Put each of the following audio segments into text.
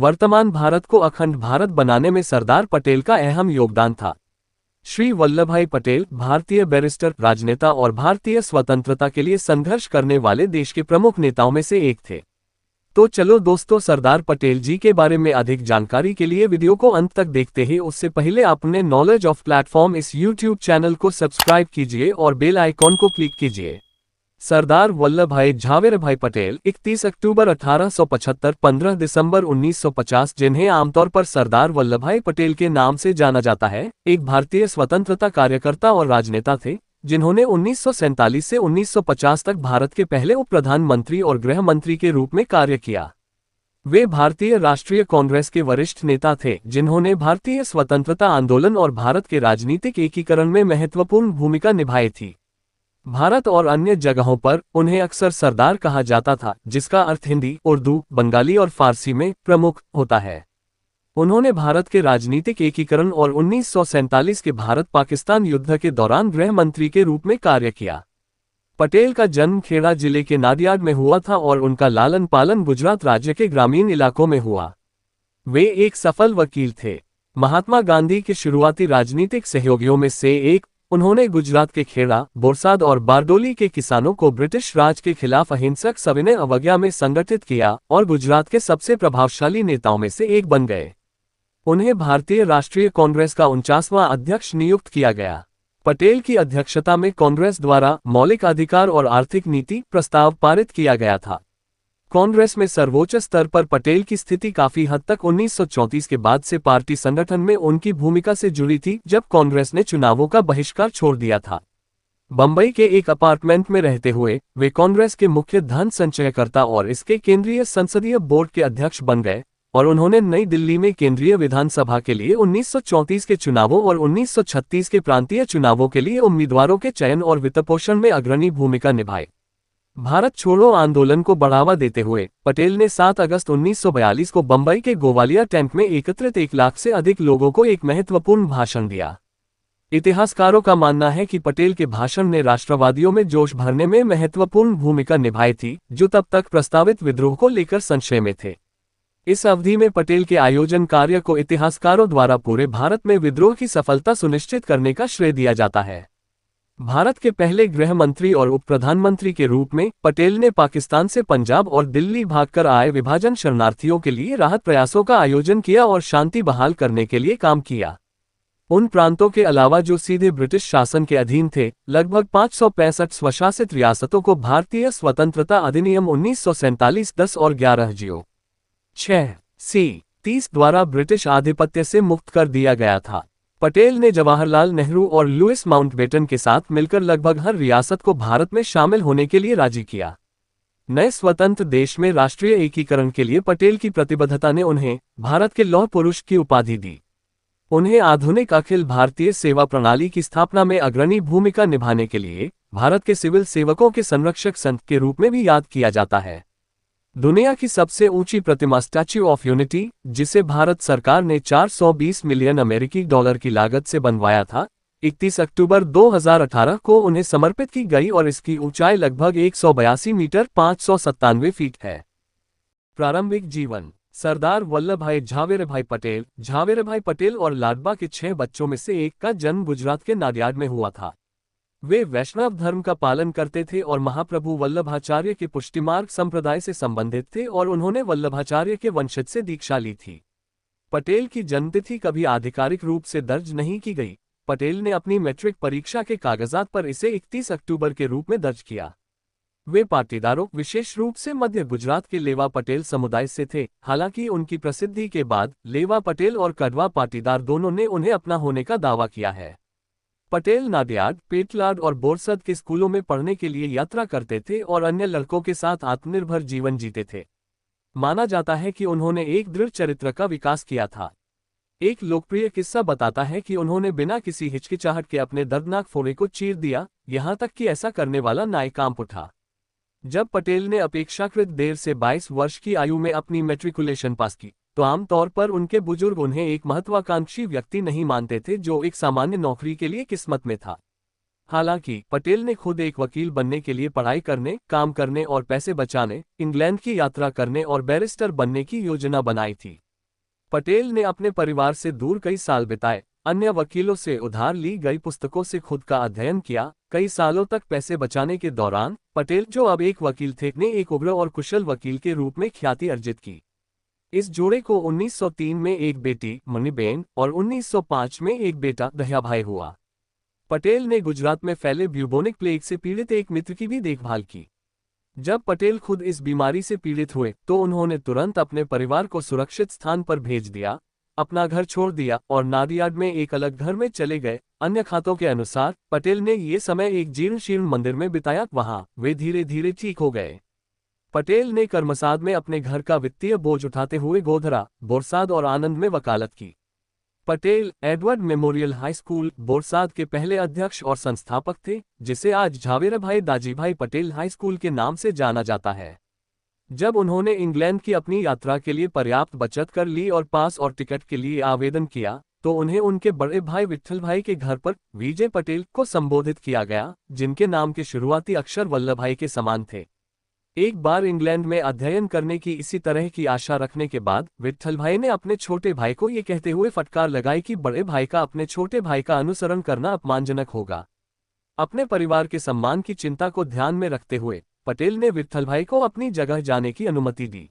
वर्तमान भारत को अखंड भारत बनाने में सरदार पटेल का अहम योगदान था। श्री वल्लभभाई पटेल भारतीय बैरिस्टर, राजनेता और भारतीय स्वतंत्रता के लिए संघर्ष करने वाले देश के प्रमुख नेताओं में से एक थे। तो चलो दोस्तों, सरदार पटेल जी के बारे में अधिक जानकारी के लिए वीडियो को अंत तक देखते हैं। उससे पहले अपने नॉलेज ऑफ प्लेटफॉर्म इस यूट्यूब चैनल को सब्सक्राइब कीजिए और बेल आइकॉन को क्लिक कीजिए। सरदार वल्लभभाई झावेरभाई पटेल 31 अक्टूबर 1875 15 दिसंबर 1950, जिन्हें आमतौर पर सरदार वल्लभभाई पटेल के नाम से जाना जाता है, एक भारतीय स्वतंत्रता कार्यकर्ता और राजनेता थे, जिन्होंने 1947 से 1950 तक भारत के पहले उप प्रधानमंत्री और गृह मंत्री के रूप में कार्य किया। वे भारतीय राष्ट्रीय कांग्रेस के वरिष्ठ नेता थे, जिन्होंने भारतीय स्वतंत्रता आंदोलन और भारत के राजनीतिक एकीकरण में महत्वपूर्ण भूमिका निभाई थी। भारत और अन्य जगहों पर उन्हें अक्सर सरदार कहा जाता था, जिसका अर्थ हिंदी, उर्दू, बंगाली और फारसी में प्रमुख होता है। उन्होंने भारत के राजनीतिक एकीकरण और 1947 के भारत-पाकिस्तान युद्ध के दौरान गृह मंत्री के रूप में कार्य किया। पटेल का जन्म खेड़ा जिले के नादियाड में हुआ था और उनका लालन पालन गुजरात राज्य के ग्रामीण इलाकों में हुआ। वे एक सफल वकील थे। महात्मा गांधी के शुरुआती राजनीतिक सहयोगियों में से एक, उन्होंने गुजरात के खेड़ा, बोरसाद और बारडोली के किसानों को ब्रिटिश राज के खिलाफ अहिंसक सविनय अवज्ञा में संगठित किया और गुजरात के सबसे प्रभावशाली नेताओं में से एक बन गए। उन्हें भारतीय राष्ट्रीय कांग्रेस का 49वां अध्यक्ष नियुक्त किया गया। पटेल की अध्यक्षता में कांग्रेस द्वारा मौलिक अधिकार और आर्थिक नीति प्रस्ताव पारित किया गया था। कांग्रेस में सर्वोच्च स्तर पर पटेल की स्थिति काफी हद तक 1934 के बाद से पार्टी संगठन में उनकी भूमिका से जुड़ी थी, जब कांग्रेस ने चुनावों का बहिष्कार छोड़ दिया था। बंबई के एक अपार्टमेंट में रहते हुए वे कांग्रेस के मुख्य धन संचयकर्ता और इसके केंद्रीय संसदीय बोर्ड के अध्यक्ष बन गए, और उन्होंने नई दिल्ली में केंद्रीय विधानसभा के लिए 1934 के चुनावों और 1936 के प्रांतीय चुनावों के लिए उम्मीदवारों के चयन और वित्तपोषण में अग्रणी भूमिका निभाई। भारत छोड़ो आंदोलन को बढ़ावा देते हुए पटेल ने 7 अगस्त 1942 को बंबई के गोवालिया टैंक में एकत्रित 1 लाख से अधिक लोगों को एक महत्वपूर्ण भाषण दिया। इतिहासकारों का मानना है कि पटेल के भाषण ने राष्ट्रवादियों में जोश भरने में महत्वपूर्ण भूमिका निभाई थी, जो तब तक प्रस्तावित विद्रोह को लेकर संशय में थे। इस अवधि में पटेल के आयोजन कार्य को इतिहासकारों द्वारा पूरे भारत में विद्रोह की सफलता सुनिश्चित करने का श्रेय दिया जाता है। भारत के पहले गृह मंत्री और उप प्रधानमंत्री के रूप में पटेल ने पाकिस्तान से पंजाब और दिल्ली भागकर आए विभाजन शरणार्थियों के लिए राहत प्रयासों का आयोजन किया और शांति बहाल करने के लिए काम किया। उन प्रांतों के अलावा जो सीधे ब्रिटिश शासन के अधीन थे, लगभग 565 स्वशासित रियासतों को भारतीय स्वतंत्रता अधिनियम 1947 10 और 11 जियो 6 सी 30 द्वारा ब्रिटिश आधिपत्य से मुक्त कर दिया गया था। पटेल ने जवाहरलाल नेहरू और लुइस माउंटबेटन के साथ मिलकर लगभग हर रियासत को भारत में शामिल होने के लिए राजी किया। नए स्वतंत्र देश में राष्ट्रीय एकीकरण के लिए पटेल की प्रतिबद्धता ने उन्हें भारत के लौह पुरुष की उपाधि दी। उन्हें आधुनिक अखिल भारतीय सेवा प्रणाली की स्थापना में अग्रणी भूमिका निभाने के लिए भारत के सिविल सेवकों के संरक्षक संत के रूप में भी याद किया जाता है। दुनिया की सबसे ऊंची प्रतिमा स्टैच्यू ऑफ यूनिटी, जिसे भारत सरकार ने 420 मिलियन अमेरिकी डॉलर की लागत से बनवाया था, 31 अक्टूबर 2018 को उन्हें समर्पित की गई और इसकी ऊंचाई लगभग 182 मीटर 597 फीट है। प्रारंभिक जीवन। सरदार वल्लभभाई झावेरभाई पटेल और लाडबा के 6 बच्चों में से एक का जन्म गुजरात के नादियाड में हुआ था। वे वैष्णव धर्म का पालन करते थे और महाप्रभु वल्लभाचार्य के पुष्टिमार्ग संप्रदाय से संबंधित थे और उन्होंने वल्लभाचार्य के वंशज से दीक्षा ली थी। पटेल की जन्मतिथि कभी आधिकारिक रूप से दर्ज नहीं की गई। पटेल ने अपनी मैट्रिक परीक्षा के कागजात पर इसे 31 अक्टूबर के रूप में दर्ज किया। वे पाटीदारों, विशेष रूप से मध्य गुजरात के लेवा पटेल समुदाय से थे। हालांकि उनकी प्रसिद्धि के बाद लेवा पटेल और कड़वा पाटीदार दोनों ने उन्हें अपना होने का दावा किया है। पटेल नादियाड, पेटलाद और बोरसद के स्कूलों में पढ़ने के लिए यात्रा करते थे और अन्य लड़कों के साथ आत्मनिर्भर जीवन जीते थे। माना जाता है कि उन्होंने एक दृढ़ चरित्र का विकास किया था। एक लोकप्रिय किस्सा बताता है कि उन्होंने बिना किसी हिचकिचाहट के अपने दर्दनाक फोड़े को चीर दिया, यहां तक कि ऐसा करने वाला नाई कांप उठा। जब पटेल ने अपेक्षाकृत देर से 22 वर्ष की आयु में अपनी मैट्रिकुलेशन पास की, तो आमतौर पर उनके बुजुर्ग उन्हें एक महत्वाकांक्षी व्यक्ति नहीं मानते थे जो एक सामान्य नौकरी के लिए किस्मत में था। हालांकि पटेल ने खुद एक वकील बनने के लिए पढ़ाई करने, काम करने और पैसे बचाने, इंग्लैंड की यात्रा करने और बैरिस्टर बनने की योजना बनाई थी। पटेल ने अपने परिवार से दूर कई साल बिताए, अन्य वकीलों से उधार ली गई पुस्तकों से खुद का अध्ययन किया। कई सालों तक पैसे बचाने के दौरान पटेल, जो अब एक वकील थे, ने एक उग्र और कुशल वकील के रूप में ख्याति अर्जित की। इस जोड़े को 1903 में एक बेटी मणिबेन और 1905 में एक बेटा दह्याभाई हुआ। पटेल ने गुजरात में फैले ब्यूबोनिक प्लेग से पीड़ित एक मित्र की भी देखभाल की। जब पटेल खुद इस बीमारी से पीड़ित हुए तो उन्होंने तुरंत अपने परिवार को सुरक्षित स्थान पर भेज दिया, अपना घर छोड़ दिया और नादियाड में एक अलग घर में चले गए। अन्य खातों के अनुसार पटेल ने ये समय एक जीर्ण शीर्ण मंदिर में बिताया, वहां वे धीरे धीरे ठीक हो गए। पटेल ने कर्मसाद में अपने घर का वित्तीय बोझ उठाते हुए गोधरा, बोरसाद और आनंद में वकालत की। Patel Edward Memorial High School, Borsad के पहले अध्यक्ष और संस्थापक थे, जिसे आज झावेराभाई दाजीभाई पटेल हाई स्कूल के नाम से जाना जाता है। जब उन्होंने इंग्लैंड की अपनी यात्रा के लिए पर्याप्त बचत कर ली और पास और टिकट के लिए आवेदन किया, तो उन्हें उनके बड़े भाई विट्ठल भाई के घर पर विजय पटेल को संबोधित किया गया, जिनके नाम के शुरुआती अक्षर वल्लभाई के समान थे। एक बार इंग्लैंड में अध्ययन करने की इसी तरह की आशा रखने के बाद विट्ठल भाई ने अपने छोटे भाई को ये कहते हुए फटकार लगाई कि बड़े भाई का अपने छोटे भाई का अनुसरण करना अपमानजनक होगा। अपने परिवार के सम्मान की चिंता को ध्यान में रखते हुए पटेल ने विट्ठल भाई को अपनी जगह जाने की अनुमति दी।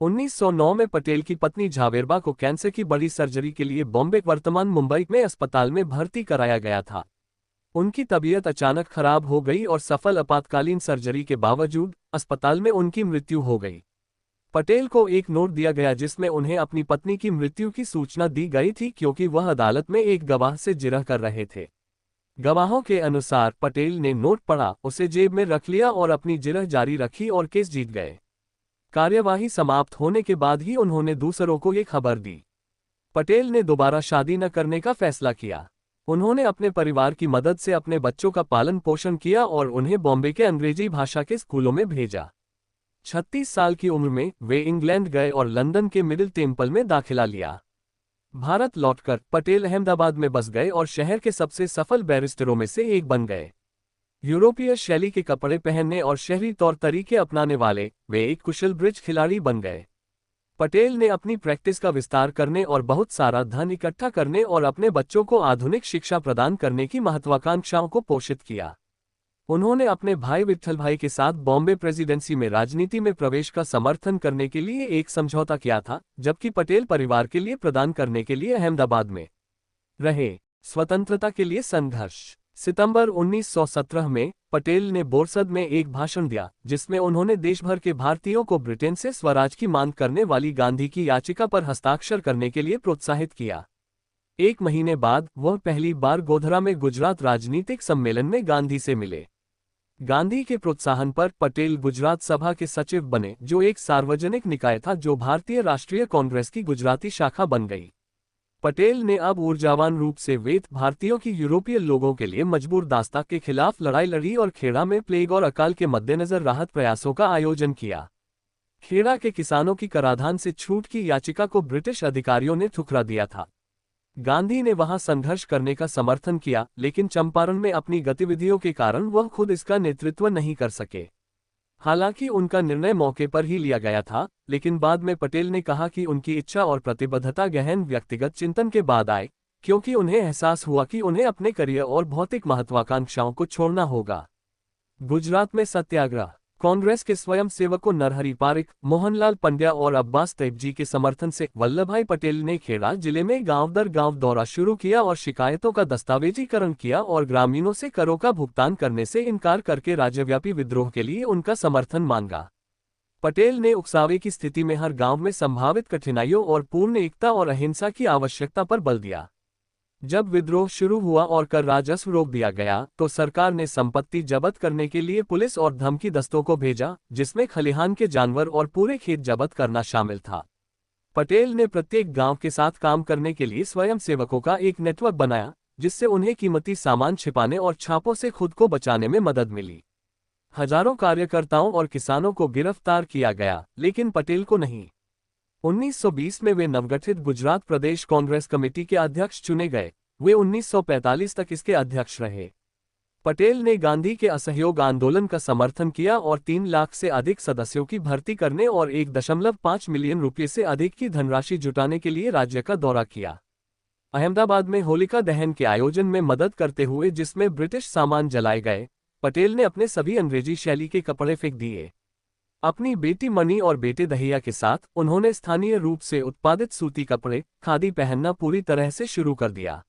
1909 में पटेल की पत्नी झावेरबा को कैंसर की बड़ी सर्जरी के लिए बॉम्बे, वर्तमान मुंबई में अस्पताल में भर्ती कराया गया था। उनकी तबीयत अचानक खराब हो गई और सफल आपातकालीन सर्जरी के बावजूद अस्पताल में उनकी मृत्यु हो गई। पटेल को एक नोट दिया गया जिसमें उन्हें अपनी पत्नी की मृत्यु की सूचना दी गई थी, क्योंकि वह अदालत में एक गवाह से जिरह कर रहे थे। गवाहों के अनुसार पटेल ने नोट पढ़ा, उसे जेब में रख लिया और अपनी जिरह जारी रखी और केस जीत गए। कार्यवाही समाप्त होने के बाद ही उन्होंने दूसरों को ये खबर दी। पटेल ने दोबारा शादी न करने का फैसला किया। उन्होंने अपने परिवार की मदद से अपने बच्चों का पालन पोषण किया और उन्हें बॉम्बे के अंग्रेजी भाषा के स्कूलों में भेजा। 36 साल की उम्र में वे इंग्लैंड गए और लंदन के मिडिल टेम्पल में दाखिला लिया। भारत लौटकर पटेल अहमदाबाद में बस गए और शहर के सबसे सफल बैरिस्टरों में से एक बन गए। यूरोपीय शैली के कपड़े पहनने और शहरी तौर तरीके अपनाने वाले वे एक कुशल ब्रिज खिलाड़ी बन गए। पटेल ने अपनी प्रैक्टिस का विस्तार करने और बहुत सारा धन इकट्ठा करने और अपने बच्चों को आधुनिक शिक्षा प्रदान करने की महत्वाकांक्षाओं को पोषित किया। उन्होंने अपने भाई विट्ठल भाई के साथ बॉम्बे प्रेसिडेंसी में राजनीति में प्रवेश का समर्थन करने के लिए एक समझौता किया था, जबकि पटेल परिवार के लिए प्रदान करने के लिए अहमदाबाद में रहे। स्वतंत्रता के लिए संघर्ष। सितंबर 1917 में पटेल ने बोरसद में एक भाषण दिया, जिसमें उन्होंने देश भर के भारतीयों को ब्रिटेन से स्वराज की मांग करने वाली गांधी की याचिका पर हस्ताक्षर करने के लिए प्रोत्साहित किया। एक महीने बाद वह पहली बार गोधरा में गुजरात राजनीतिक सम्मेलन में गांधी से मिले। गांधी के प्रोत्साहन पर पटेल गुजरात सभा के सचिव बने, जो एक सार्वजनिक निकाय था जो भारतीय राष्ट्रीय कांग्रेस की गुजराती शाखा बन गई। पटेल ने अब ऊर्जावान रूप से वेद भारतीयों की यूरोपीय लोगों के लिए मजबूर दास्ता के खिलाफ लड़ाई लड़ी और खेड़ा में प्लेग और अकाल के मद्देनजर राहत प्रयासों का आयोजन किया। खेड़ा के किसानों की कराधान से छूट की याचिका को ब्रिटिश अधिकारियों ने ठुकरा दिया था। गांधी ने वहां संघर्ष करने का समर्थन किया, लेकिन चंपारण में अपनी गतिविधियों के कारण वह खुद इसका नेतृत्व नहीं कर सके। हालांकि उनका निर्णय मौके पर ही लिया गया था, लेकिन बाद में पटेल ने कहा कि उनकी इच्छा और प्रतिबद्धता गहन व्यक्तिगत चिंतन के बाद आए, क्योंकि उन्हें एहसास हुआ कि उन्हें अपने करियर और भौतिक महत्वाकांक्षाओं को छोड़ना होगा। गुजरात में सत्याग्रह। कांग्रेस के स्वयं सेवकों नरहरि पारिक, मोहनलाल पंड्या और अब्बास तैयब के समर्थन से वल्लभभाई पटेल ने खेड़ा जिले में गांव दर गांव दौरा शुरू किया और शिकायतों का दस्तावेजीकरण किया और ग्रामीणों से करों का भुगतान करने से इनकार करके राज्यव्यापी विद्रोह के लिए उनका समर्थन मांगा। पटेल ने उकसावे की स्थिति में हर गांव में संभावित कठिनाइयों और पूर्ण एकता और अहिंसा की आवश्यकता पर बल दिया। जब विद्रोह शुरू हुआ और कर राजस्व रोक दिया गया, तो सरकार ने संपत्ति जब्त करने के लिए पुलिस और धमकी दस्तों को भेजा, जिसमें खलिहान के जानवर और पूरे खेत जब्त करना शामिल था। पटेल ने प्रत्येक गांव के साथ काम करने के लिए स्वयं सेवकों का एक नेटवर्क बनाया, जिससे उन्हें कीमती सामान छिपाने और छापों से खुद को बचाने में मदद मिली। हजारों कार्यकर्ताओं और किसानों को गिरफ्तार किया गया, लेकिन पटेल को नहीं। 1920 में वे नवगठित गुजरात प्रदेश कांग्रेस कमेटी के अध्यक्ष चुने गए। वे 1945 तक इसके अध्यक्ष रहे। पटेल ने गांधी के असहयोग आंदोलन का समर्थन किया और 3 लाख से अधिक सदस्यों की भर्ती करने और 1.5 मिलियन रुपये से अधिक की धनराशि जुटाने के लिए राज्य का दौरा किया। अहमदाबाद में होलिका दहन के आयोजन में मदद करते हुए, जिसमें ब्रिटिश सामान जलाए गए, पटेल ने अपने सभी अंग्रेजी शैली के कपड़े फेंक दिए। अपनी बेटी मणि और बेटे दहिया के साथ उन्होंने स्थानीय रूप से उत्पादित सूती कपड़े, खादी पहनना पूरी तरह से शुरू कर दिया।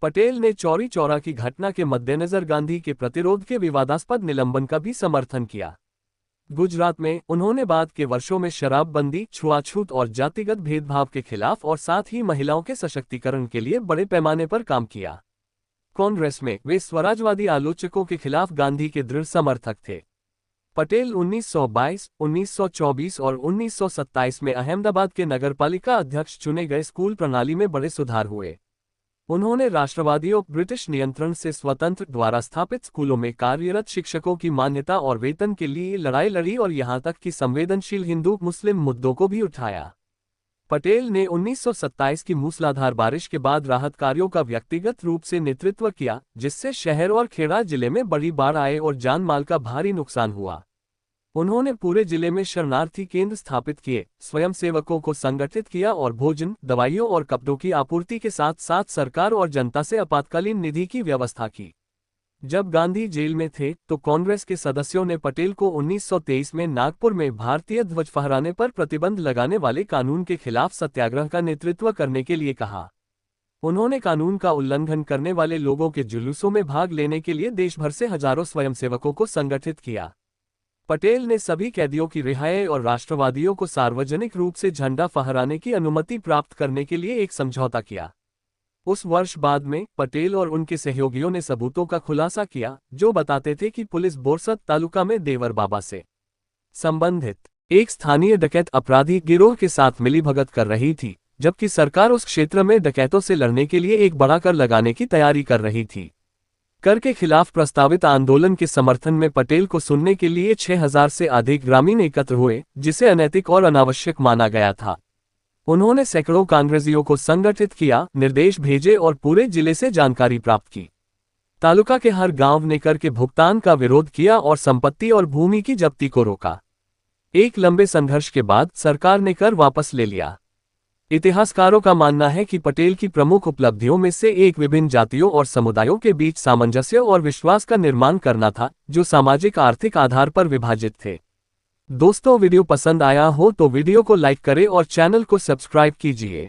पटेल ने चौरी चौरा की घटना के मद्देनजर गांधी के प्रतिरोध के विवादास्पद निलंबन का भी समर्थन किया। गुजरात में उन्होंने बाद के वर्षों में शराबबंदी, छुआछूत और जातिगत भेदभाव के खिलाफ और साथ ही महिलाओं के सशक्तिकरण के लिए बड़े पैमाने पर काम किया। कांग्रेस में वे स्वराजवादी आलोचकों के खिलाफ गांधी के दृढ़ समर्थक थे। पटेल 1922, 1924 और 1927 में अहमदाबाद के नगरपालिका अध्यक्ष चुने गए। स्कूल प्रणाली में बड़े सुधार हुए। उन्होंने राष्ट्रवादियों, ब्रिटिश नियंत्रण से स्वतंत्र द्वारा स्थापित स्कूलों में कार्यरत शिक्षकों की मान्यता और वेतन के लिए लड़ाई लड़ी और यहां तक कि संवेदनशील हिंदू मुस्लिम मुद्दों को भी उठाया। पटेल ने 1927 की मूसलाधार बारिश के बाद राहत कार्यों का व्यक्तिगत रूप से नेतृत्व किया, जिससे शहर और खेड़ा जिले में बड़ी बाढ़ आए और जान माल का भारी नुकसान हुआ। उन्होंने पूरे जिले में शरणार्थी केंद्र स्थापित किए, स्वयंसेवकों को संगठित किया और भोजन, दवाइयों और कपड़ों की आपूर्ति के साथ साथ सरकार और जनता से आपातकालीन निधि की व्यवस्था की। जब गांधी जेल में थे तो कांग्रेस के सदस्यों ने पटेल को 1923 में नागपुर में भारतीय ध्वज फहराने पर प्रतिबंध लगाने वाले कानून के खिलाफ सत्याग्रह का नेतृत्व करने के लिए कहा। उन्होंने कानून का उल्लंघन करने वाले लोगों के जुलूसों में भाग लेने के लिए देश भर से हजारों स्वयंसेवकों को संगठित किया। पटेल ने सभी कैदियों की रिहाई और राष्ट्रवादियों को सार्वजनिक रूप से झंडा फहराने की अनुमति प्राप्त करने के लिए एक समझौता किया। उस वर्ष बाद में पटेल और उनके सहयोगियों ने सबूतों का खुलासा किया, जो बताते थे कि पुलिस बोरसद तालुका में देवर बाबा से संबंधित एक स्थानीय डकैत अपराधी गिरोह के साथ मिलीभगत कर रही थी, जबकि सरकार उस क्षेत्र में डकैतों से लड़ने के लिए एक बड़ा कर लगाने की तैयारी कर रही थी। कर के खिलाफ प्रस्तावित आंदोलन के समर्थन में पटेल को सुनने के लिए 6000 से अधिक ग्रामीण एकत्र हुए, जिसे अनैतिक और अनावश्यक माना गया था। उन्होंने सैकड़ों कांग्रेसियों को संगठित किया, निर्देश भेजे और पूरे जिले से जानकारी प्राप्त की। तालुका के हर गांव ने कर के भुगतान का विरोध किया और संपत्ति और भूमि की जब्ती को रोका। एक लंबे संघर्ष के बाद सरकार ने कर वापस ले लिया। इतिहासकारों का मानना है कि पटेल की प्रमुख उपलब्धियों में से एक विभिन्न जातियों और समुदायों के बीच सामंजस्य और विश्वास का निर्माण करना था, जो सामाजिक आर्थिक आधार पर विभाजित थे। दोस्तों, वीडियो पसंद आया हो तो वीडियो को लाइक करें और चैनल को सब्सक्राइब कीजिए।